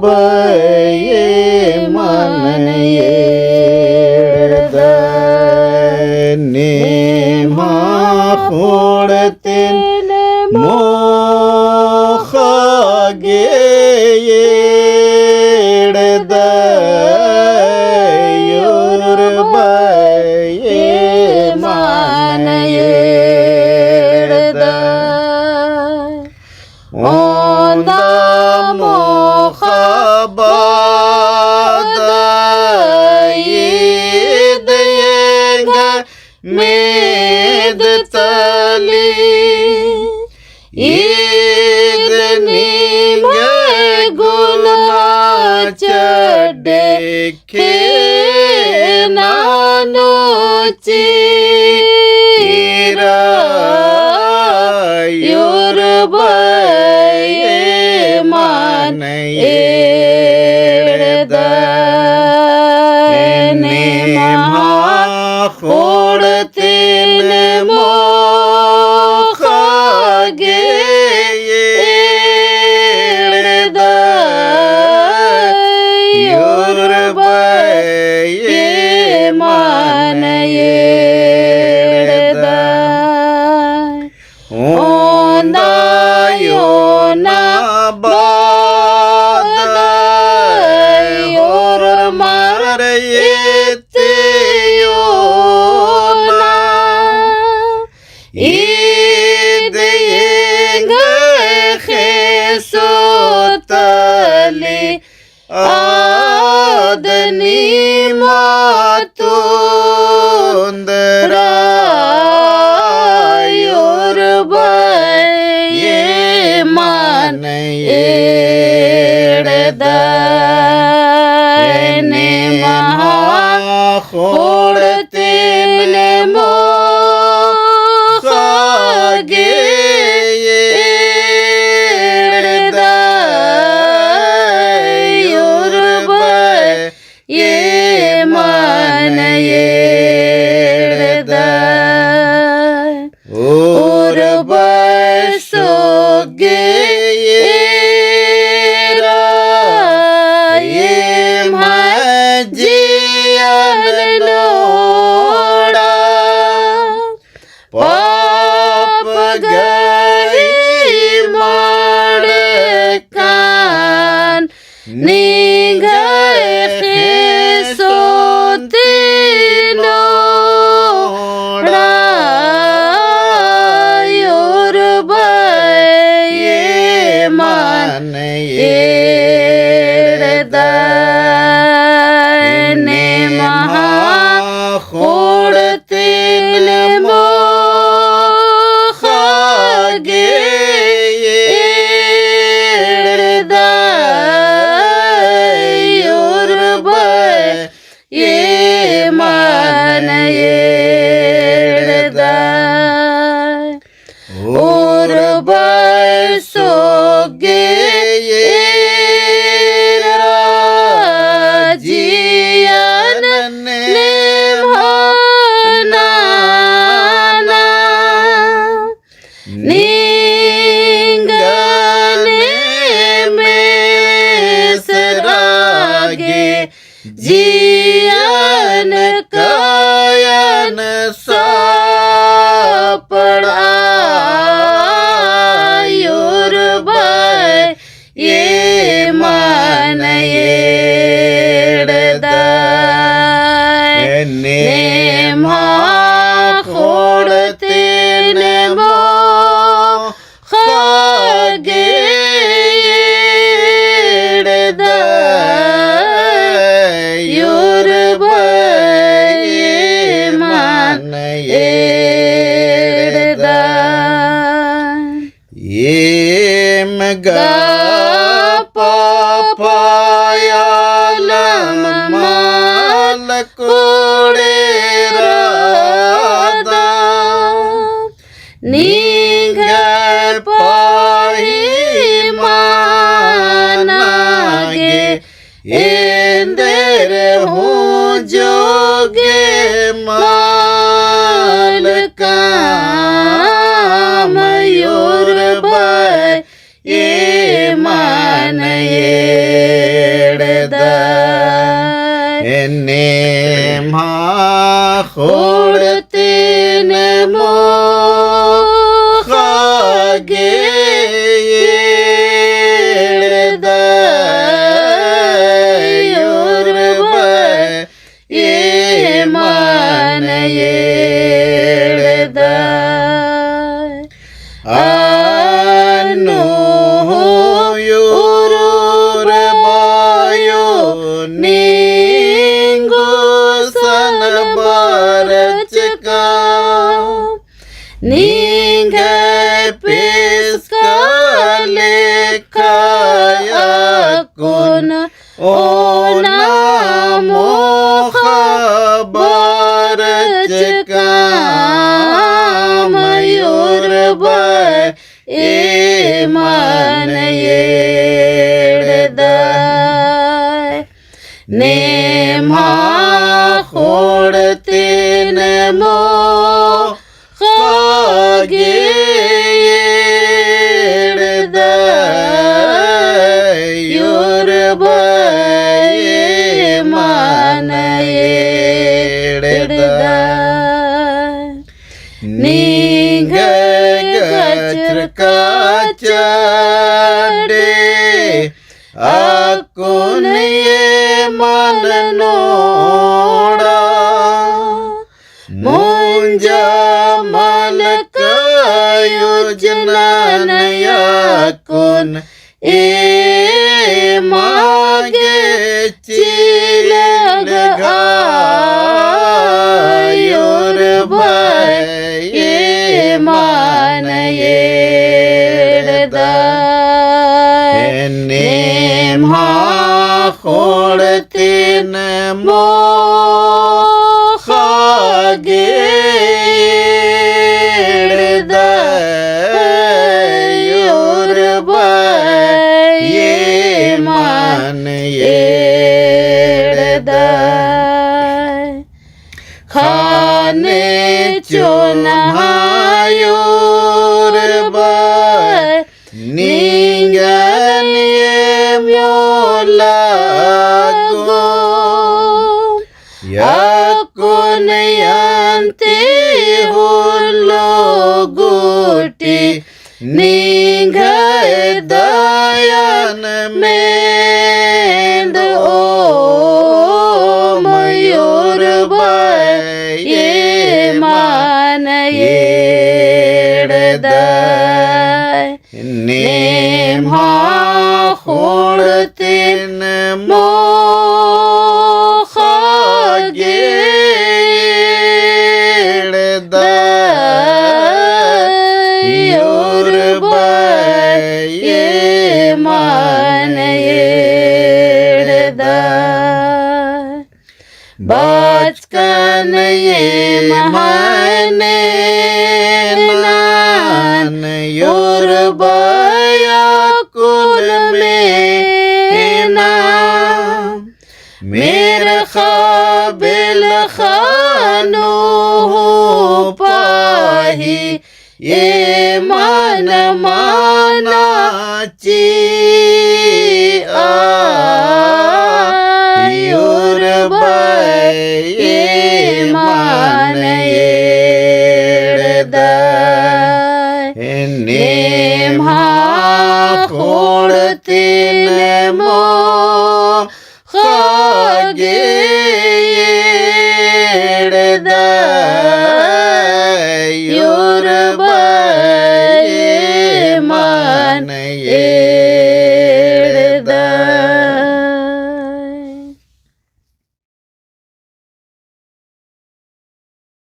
Yorubaye manayerda nema khorten mokhageyerda Yorubaye manayerda onda Yedyenga medtali Yedninga guna chadeke nanochi ira Yorubaye manayerda Khorten mokhageyerda Yorubaye manayerda onda yona bada Yorumarayete Yedyenga khesotali adni matundra Yorubaye manayerda nema khorten mokhageyerda Yorubaye manayerda Urbasogeyera yemhajiyannoda Papagay madekan ningay khesotinoda Yorubaye manayerda nema khorten mokhageyerda Yorubaye manayerda Urbasogeyera jiyan nemhanana Ningane mesrage jiyan kayan sapada Yorubaye manayerda nema khorten mokhageyerda Yorubaye manayerda ओ नामो खबर चका मयूर bye ए मन येडदाय नेमा खोडते नमो खागे येडदाय your bye ए मन येडदाय निघ गच्र काचडे आकुन ये मन नोड़ा मुंजा मन का योजना नयाकुन ए मागे चिलग आयोर बाय ए मन येडदाय नेमा खोडते नमो खागे येडदाय योर बाय ए मन येडदाय खाने चोन हायोर बाय निंगन ये म्योला गो याकुन यंते हुलो गुटी निंगय दयान मेंद ओ मयूर बाय ए मन येडदाय नेमा खोडते नमो खागे येडदाय योर बाय ए मन येडदाय बचकन ये माने नान योर बाया कुल में नाम मेरे काबिल खानो हो पाही ये मन माना ची